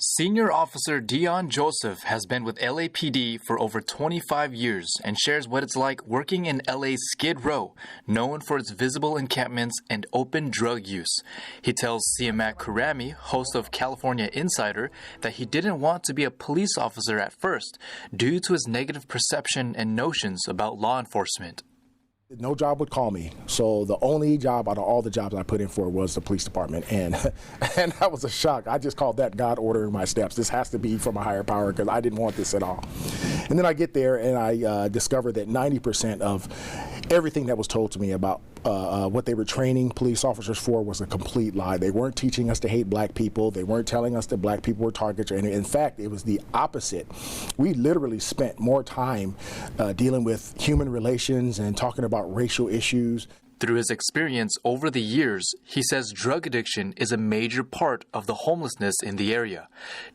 Senior Officer Dion Joseph has been with LAPD for over 25 years and shares what it's like working in LA's Skid Row, known for its visible encampments and open drug use. He tells Siamak Kurami, host of California Insider, that he didn't want to be a police officer at first due to his negative perception and notions about law enforcement. No job would call me, so the only job out of all the jobs I put in for was the police department, and that was a shock. I just called that God ordering my steps. This has to be from a higher power because I didn't want this at all. And then I get there and I discover that 90% of everything that was told to me about what they were training police officers for was a complete lie. They weren't teaching us to hate black people. They weren't telling us that black people were targets. And in fact, it was the opposite. We literally spent more time dealing with human relations and talking about racial issues. Through his experience over the years, he says drug addiction is a major part of the homelessness in the area.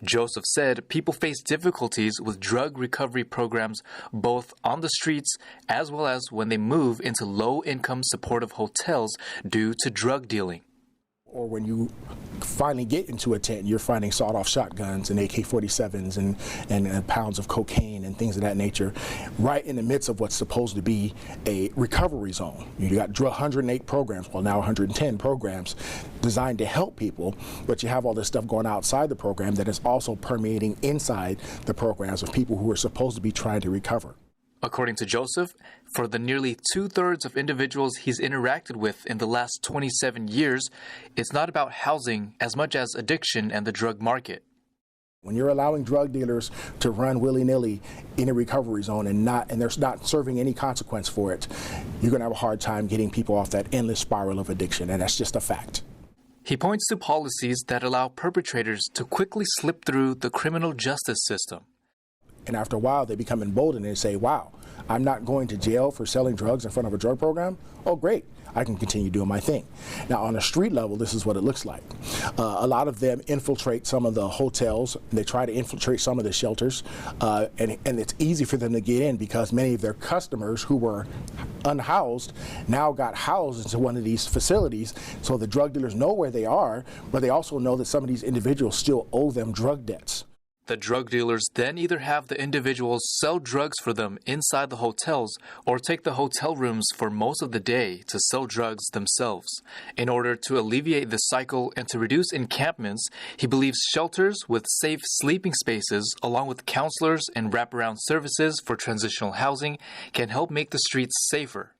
Joseph said people face difficulties with drug recovery programs both on the streets as well as when they move into low-income supportive hotels due to drug dealing. Or when you finally get into a tent, you're finding sawed-off shotguns and AK-47s and pounds of cocaine and things of that nature, right in the midst of what's supposed to be a recovery zone. You got 108 programs, well now 110 programs designed to help people, but you have all this stuff going outside the program that is also permeating inside the programs of people who are supposed to be trying to recover. According to Joseph, for the nearly two-thirds of individuals he's interacted with in the last 27 years, it's not about housing as much as addiction and the drug market. When you're allowing drug dealers to run willy-nilly in a recovery zone and they're not serving any consequence for it, you're going to have a hard time getting people off that endless spiral of addiction, and that's just a fact. He points to policies that allow perpetrators to quickly slip through the criminal justice system. And after a while, they become emboldened and say, wow, I'm not going to jail for selling drugs in front of a drug program. Oh, great. I can continue doing my thing. Now, on a street level, this is what it looks like. A lot of them infiltrate some of the hotels. They try to infiltrate some of the shelters. And it's easy for them to get in because many of their customers who were unhoused now got housed into one of these facilities. So the drug dealers know where they are, but they also know that some of these individuals still owe them drug debts. The drug dealers then either have the individuals sell drugs for them inside the hotels or take the hotel rooms for most of the day to sell drugs themselves. In order to alleviate the cycle and to reduce encampments, he believes shelters with safe sleeping spaces along with counselors and wraparound services for transitional housing can help make the streets safer.